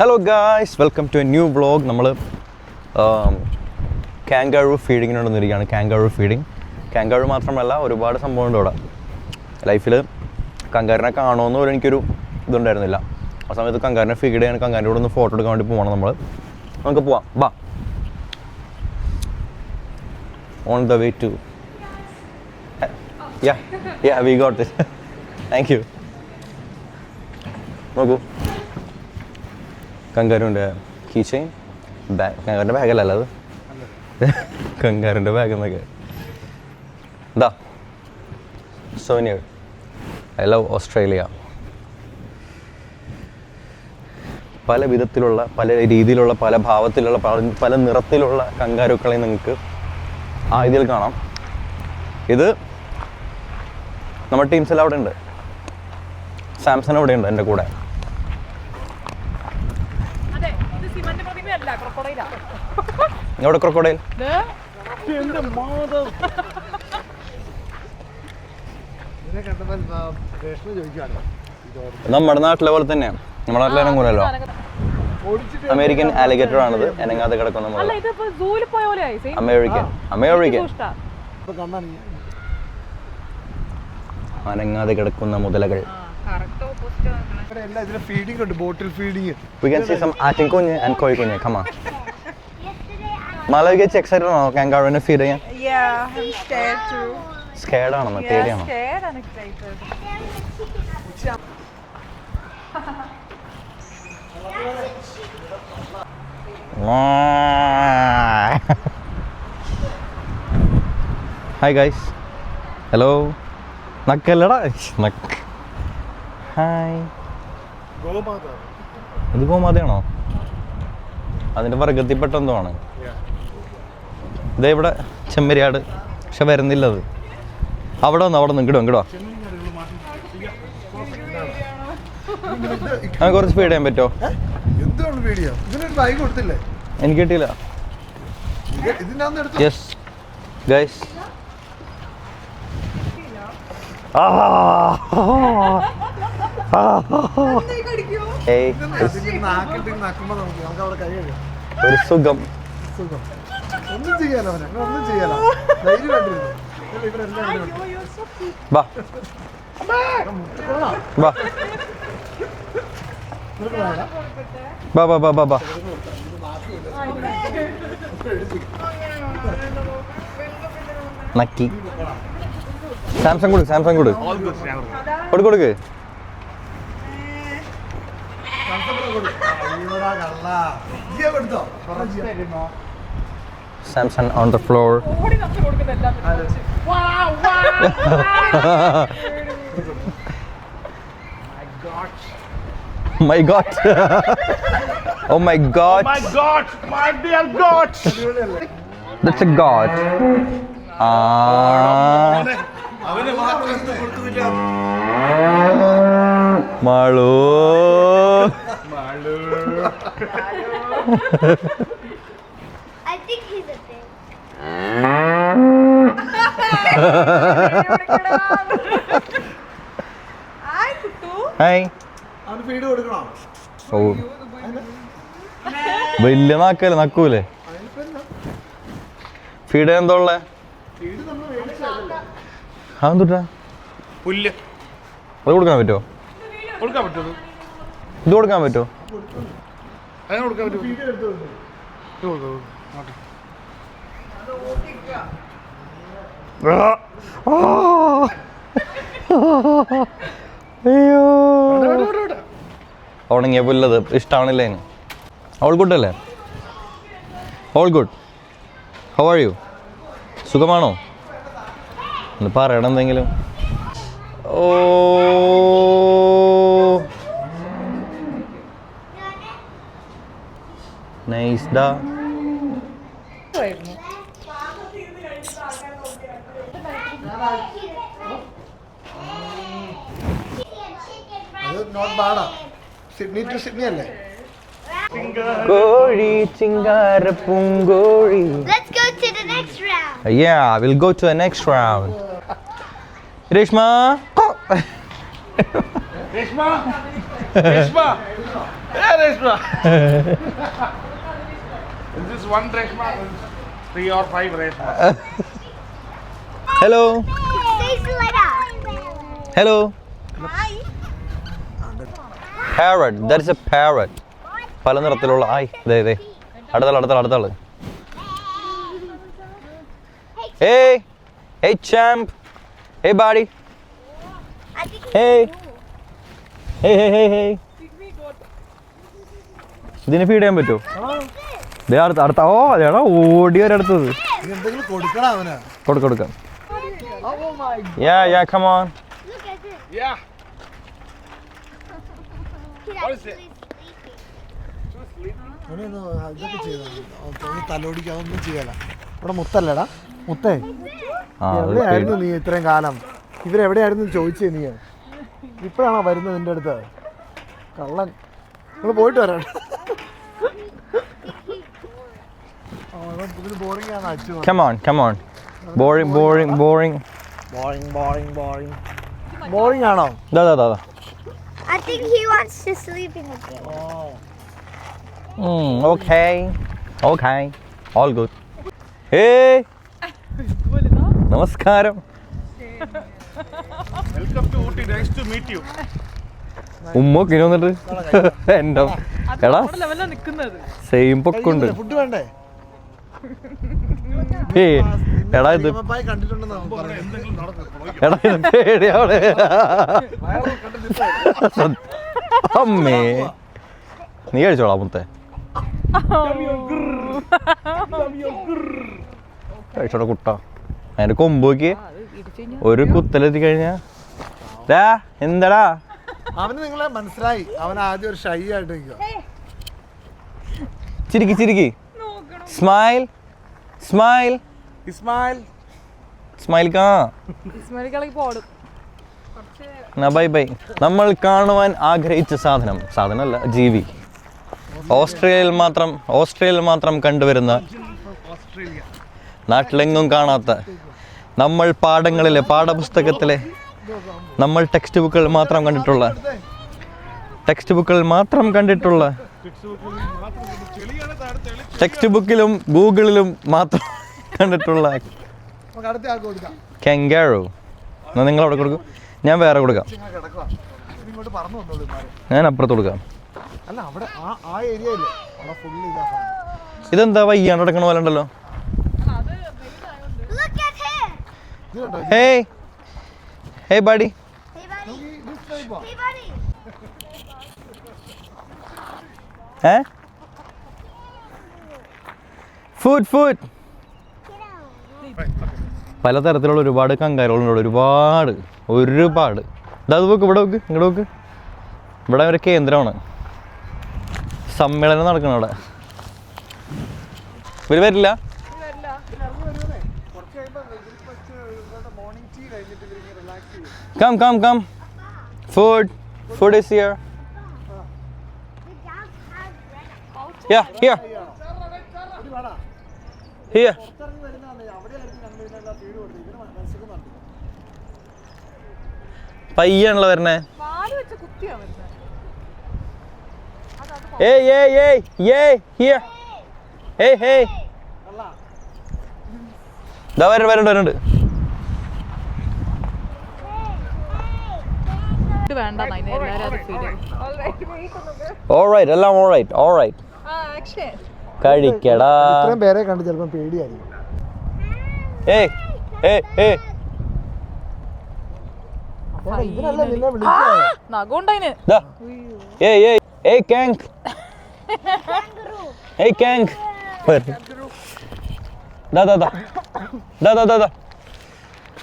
Hello guys, welcome to a new vlog. നമ്മൾ kangaroo ഫീഡിങ്ങിനുണ്ടെന്നിരിക്കുകയാണ്. കാങ്കാറു feeding, കാങ്കാറു മാത്രമല്ല ഒരുപാട് സംഭവമുണ്ട് ഇവിടെ. ലൈഫിൽ കങ്കാരനെ കാണുമെന്ന് പോലും എനിക്കൊരു ഇതുണ്ടായിരുന്നില്ല. ആ സമയത്ത് കങ്കാരനെ ഫീഡ് ചെയ്യാൻ കങ്കാരൻ്റെ കൂടെ ഒന്ന് ഫോട്ടോ എടുക്കാൻ വേണ്ടി പോകണം നമ്മൾ. നമുക്ക് പോവാം, ബാ. On the way to we got it. Thank you. നോക്കൂ, കങ്കാരുൻ്റെ കീ ചെയിൻ, ബാഗ്. കങ്കാരൻ്റെ ബാഗല്ല അത്, കങ്കാരൻ്റെ ബാഗ് എന്നൊക്കെ. എന്താ സോനിയർ, ഐ ലവ് ഓസ്ട്രേലിയ. പല വിധത്തിലുള്ള, പല രീതിയിലുള്ള, പല ഭാവത്തിലുള്ള, പല നിറത്തിലുള്ള കങ്കാരുക്കളെ നിങ്ങൾക്ക് ഇതിൽ കാണാം. ഇത് നമ്മുടെ ടീംസെല്ലാം അവിടെ ഉണ്ട്. സാംസൺ അവിടെ ഉണ്ട് എൻ്റെ കൂടെ. എവിടെ ക്രൊക്കോഡൈൽ? നമ്മുടെ നാട്ടിലെ പോലെ തന്നെയാണ്. നമ്മുടെ നാട്ടിലെ ഇനങ്ങൂലല്ലോ. അമേരിക്കൻ ആലിഗേറ്റർ ആണിത്, ഇനങ്ങാതെ കിടക്കുന്ന അമേരിക്കൻ അനങ്ങാതെ കിടക്കുന്ന മുതലകൾ. We can see some ആറ്റിൻകുഞ്ഞ് and കോഴിക്കുഞ്ഞ്. Come on. Malavi excited ആണോ kangaroo നെ ഫീഡ് ചെയ്യാൻ? Yeah, I'm scared too. Scared ആണോ? പേടിയാണോ? Scared and excited. Hi guys. Hello. നക്കല്ലടാ, നക്ക്. ഹായ്. ഇത് ഗോമാതയാണോ? അതിൻ്റെ വർഗത്തിൽപ്പെട്ട എന്തോ ആണ്. ഇതേ ഇവിടെ ചെമ്മരിയാട്, പക്ഷെ വരുന്നില്ല അത്. അവിടെ വന്നു, അവിടെ നിന്ന് ഇങ്ങടോ. നമുക്ക് കുറച്ച് ഫീഡ് ചെയ്യാൻ പറ്റുമോ? എനിക്ക് കിട്ടിയില്ല. Yes guys. ഒരു സുഖം. ബാ ബാ ബാ ബാ ബാ ബാ ബാ. നക്കി. സാംസങ് കൊടുക്ക്, സാംസങ് കൊടുക്ക്. Samson on the floor. My God. Oh my God. My God, my dear God. That's a God. Malu. I think he's a pig. Hi, Kutu. Hi. ഓ, വലിയ നാക്കല്ലേ, നക്കൂലേ? ഫീഡ് എന്താ ഉള്ളേ? അതെന്തുട്ടാ? പുല്ല്. അത് കൊടുക്കാൻ പറ്റുമോ? ഇത് കൊടുക്കാൻ പറ്റുമോ? അയ്യോ, ഉണങ്ങിയ പുല്ലത് ഇഷ്ടമാണില്ലേ അതിന്? ഓൾ ഗുഡ് അല്ലേ? All good. How are you? സുഖമാണോ? ഒന്ന് പറയണം എന്തെങ്കിലും. ഓ, നൈസ് ഡാ. സിഡ്നി ടു സിഡ്നി അല്ലേ? കോഴി chinkara പൂങ്കോഴി. Let's go to the next round. Yeah, we'll go to the next round. Reshma. Reshma. Reshma. Hey, Reshma. Is this one Reshma? 3 or 5 Reshma? Hello Say later. Hello parrot that is A parrot പല നിറത്തിലുള്ള ആയി ഇതേ അടുത്താള് Hey, hey champ, hey buddy, I think hey, hey. ഇതിനെ feed ചെയ്യാൻ പറ്റുമോ? അടുത്ത ഓ അതെടാ ഓടി ഒരടുത്തത് എന്തെങ്കിലും കൊടുക്കണം അവന്. കൊടുക്കാം. Yeah, come on. look at this. Yeah. He's What is actually sleeping. ഇതൊക്കെ ചെയ്താ തലോടിക്ക് അതൊന്നും ചെയ്യല. ഇവിടെ മുത്തല്ലേടാ മുത്തേ എവിടെയായിരുന്നു നീ ഇത്രയും കാലം? ഇവരെവിടെയായിരുന്നു ചോദിച്ചേ നീ? ഇപ്പോഴാണോ വരുന്നത് നിന്റെ അടുത്ത്? കള്ളൻ. നിങ്ങൾ പോയിട്ട് വരാം. ബോറിംഗ് ആണ് Achu. Come on. Boring. Boring ആണോ? ദാ. I think he wants to sleep in the bed. Okay. All good. Hey. നമസ്കാരം. Welcome to Ooty. Nice to meet you. ഉമ്മൊക്കെ വന്നിട്ട് എന്റെ എടാ സെയിം പൊക്കുണ്ട്. ഫുഡ് വേണ്ടേ? എടാ ഇത് കണ്ടിട്ടുണ്ടെന്ന് എടാ ഇത് പേടിയാണ്. അമ്മേ നീ കഴിച്ചോളാം മുത്തേ. കഴിച്ചോടാ കുട്ട. അതിന്റെ കൊമ്പോക്ക് ഒരു കുത്തലെത്തി കഴിഞ്ഞാ എന്താടാ അവന് നിങ്ങളെ മനസ്സിലായി. അവൻ ആദ്യം ഒരു ഷൈ ആയിട്ട് നിൽക്കുക. ചിരിക്കി സ്മൈൽ ബൈ. നമ്മൾ കാണുവാൻ ആഗ്രഹിച്ച സാധനമല്ല ജീവി. ഓസ്ട്രേലിയയിൽ മാത്രം കണ്ടുവരുന്ന, നാട്ടിലെങ്ങും കാണാത്ത, നമ്മൾ പാഠപുസ്തകത്തിലെ നമ്മൾ ടെക്സ്റ്റ് ബുക്കുകളിൽ മാത്രം കണ്ടിട്ടുള്ള ടെക്സ്റ്റ് ബുക്കിലും ഗൂഗിളിലും മാത്രം കണ്ടിട്ടുള്ള കെങ്കാറു. എന്നാൽ നിങ്ങൾ അവിടെ കൊടുക്കും, ഞാൻ വേറെ കൊടുക്കാം. ഞാൻ അപ്പുറത്ത് കൊടുക്കാം. ഇതെന്താ വയ്യാണ്ട് നടക്കണ പോലെ ഉണ്ടല്ലോ. Look at him. Hey buddy. Hey buddy. Food. Get out. പലതരത്തിലുള്ള ഒരുപാട് കങ്കാരുകളുണ്ട്. ഒരുപാട് അത് നോക്ക്, ഇങ്ങോട്ട് നോക്ക്. ഇവിടെ ഒരു കേന്ദ്രമാണ്, സമ്മേളനം നടക്കണം അവിടെ. ഇവര് വരില്ല. Come. Food is here. The dogs have red. Yeah, here. പയ്യാണല്ലോ വരണേ. Hey, here. Hey. ദാ വരുന്നുണ്ട്. Alright, എല്ലാം alright. കഴിക്കടാ. ഇത്രയും പേരെ കണ്ട് ചിലപ്പോൾ പേടിയായിരിക്കും. Hey. ഇതിനല്ല നിന്നെ വിളിച്ചത്. Hey, Kank. Hey, Kank. ദാ.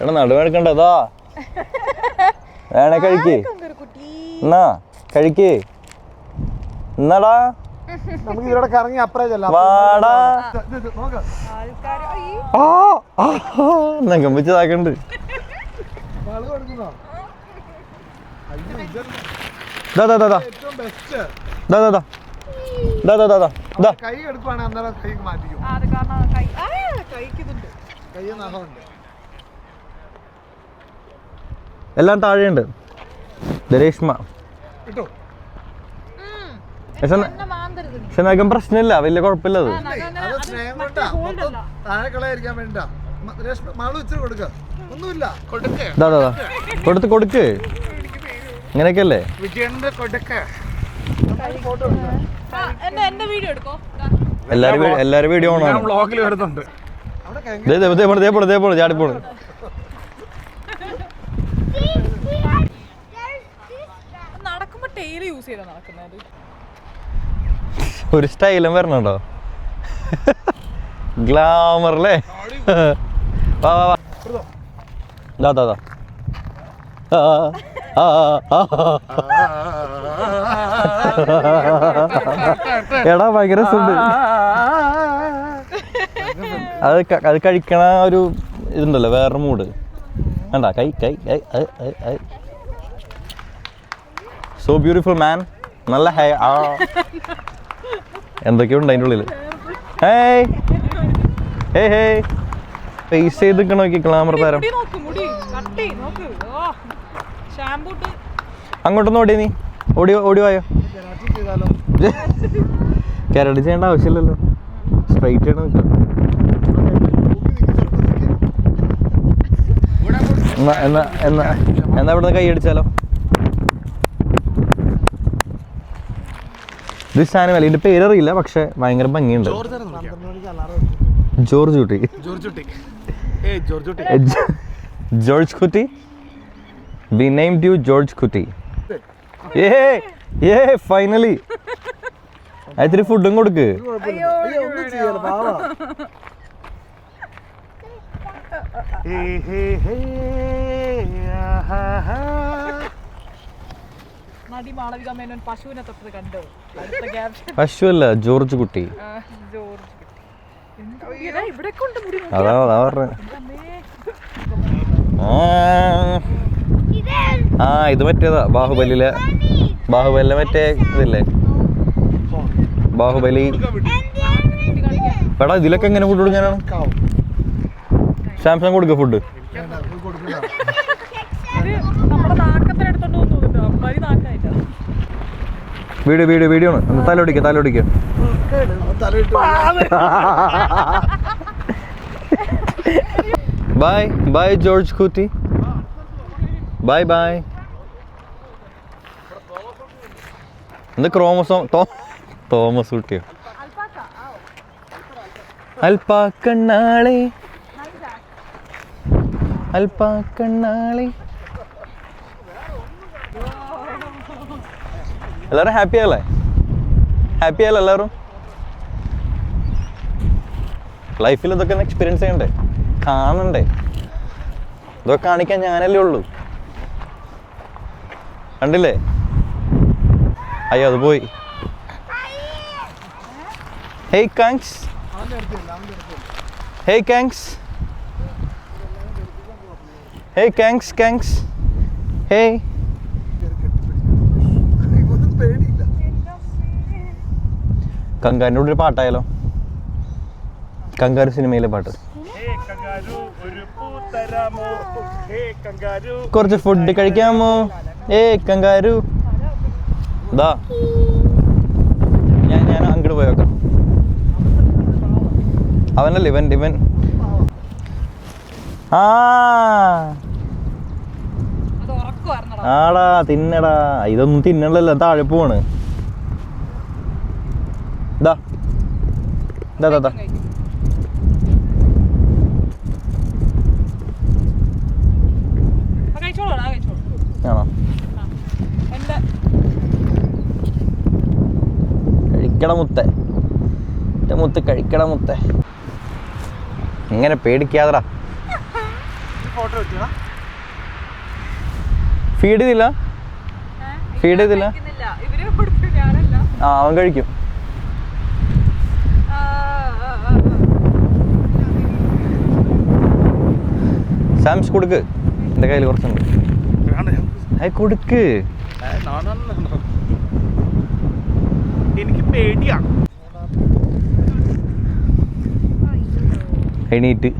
എടാ നടുവെടുക്കണ്ടതാ. വേണേ കഴിക്ക്. എന്നാ കഴിക്ക്. എന്നാടാ നമുക്ക് ഇതിലൂടെ കറങ്ങി അപ്പുറം ചെല്ലാം. വാടാ. നകമ്പിച്ചതാക്കണ്ട്. കൈ എടുക്കുവാണെങ്കിൽ അന്നേരം കൈ മാറ്റിക്കും. കൈ നഖമുണ്ട്. എല്ലാം താഴെയുണ്ട്. രേഷ്മ പക്ഷെ നഖം പ്രശ്നമില്ല, വലിയ കുഴപ്പമില്ല അത്. അത് സ്നേഹം കൊണ്ടാ, മൊത്തം താഴെ കളയാതിരിക്കാൻ വേണ്ട. മാളു ഇച്ചിരി കൊടുക്ക, ഒന്നുമില്ല, കൊടുക്കേ കൊടുക്ക് ഇങ്ങനെയൊക്കെ അല്ലേ. വിജയന്റെ കൊടുക്ക. ഫോട്ടോ എന്റെ വീഡിയോ എടുക്കോ. എല്ലാരും വീഡിയോ ഓൺ ആണ്. ബ്ലോഗിൽ വരുന്നുണ്ട്. ചാടിപ്പോണ്. നടക്കുമ്പോ ടെയിൽ യൂസ് ചെയ്താ നടക്കുന്നത്. ഒരു സ്റ്റൈലും വരണുണ്ടോ, ഗ്ലാമറല്ലേ. വാ വാ വാ, ദാ എടാ ഭയങ്കര രസമുണ്ട്. അത് കഴിക്കണ ഒരു ഇതുണ്ടല്ലോ, വേറൊരു മൂഡ് വേണ്ട. കൈ സോ ബ്യൂട്ടിഫുൾ മാൻ. നല്ല ഹൈ എന്തൊക്കെയോ ഉണ്ട് അതിൻ്റെ ഉള്ളിൽ. ഫേസ് ചെയ്ത് നോക്കി ഗ്ലാമർ താരം. അങ്ങോട്ടൊന്നും ഓടി, നീ ഓടി വായോ. കരടി ചെയ്യേണ്ട ആവശ്യമില്ലല്ലോ, സ്ട്രൈറ്റ് ആണ് നിൽക്കുക. എന്നാ ഇവിടെ കൈ അടിച്ചാലോ. ദിസ് ആനിമൽ, ഇതിന്റെ പേരറിയില്ല, പക്ഷെ ഭയങ്കര ഭംഗിയുണ്ട്. ജോർജ് കുട്ടി. We named you George Kuti. Finally. അതിരി ഫുഡും കൊടുക്ക്. പശുവല്ല, ജോർജ് കുട്ടി. അതാ പറഞ്ഞ. ഇത് മറ്റേതാ, ബാഹുബലിയിലെ മറ്റേ ഇതില്ലേ, ബാഹുബലി. എടാ ഇതിലൊക്കെ എങ്ങനെ ഫുഡ് കൊടുക്കാനാണ്? സാംസങ് കൊടുക്ക ഫുഡ്. വീഡിയോ ആണ്. തലോടിക്ക. ബൈ ജോർജ് കുട്ടി. ബൈ. എന്ത് ക്രോമസോം, തോമസ് കുട്ടിയോ? അൽപ്പാക്കണ്ണാളെ. എല്ലാവരും ഹാപ്പിയല്ലേ എല്ലാവരും? ലൈഫിൽ ഇതൊക്കെ ഒന്ന് എക്സ്പീരിയൻസ് ചെയ്യണ്ടേ, കാണണ്ടേ? ഇതൊക്കെ കാണിക്കാൻ ഞാനല്ലേ ഉള്ളൂ. കണ്ടില്ലേ? അയ്യോ അത് പോയി. ഹേയ് കാങ്സ്. ഹേയ് കാങ്സ്. ഹേയ്. കങ്കാരിൻ്റെ ഒരു പാട്ടായാലോ? കങ്കാരു സിനിമയിലെ പാട്ട്. കുറച്ച് ഫുഡ് കഴിക്കാമോ? കങ്കാരു. ദാ ഞാൻ അങ്ങോട്ട് പോയേക്കാം. അവനല്ലേ ഇവൻ. ആടാ തിന്നടാ. ഇതൊന്നും തിന്നണല്ലോ, താഴെ പോവാണ്. ദാ ആണോ? കഴിക്കട മുത്തേ. ഇങ്ങനെ പേടിക്കാതടാ. ഫീഡ് ചെയ്തില്ല. അവൻ കഴിക്കും. സാംസ് കൊടുക്ക്. എൻ്റെ കയ്യിൽ കുറച്ചുണ്ട്. കൊടുക്ക്. എനിക്ക് പേടിയാണ്. എണീറ്റ്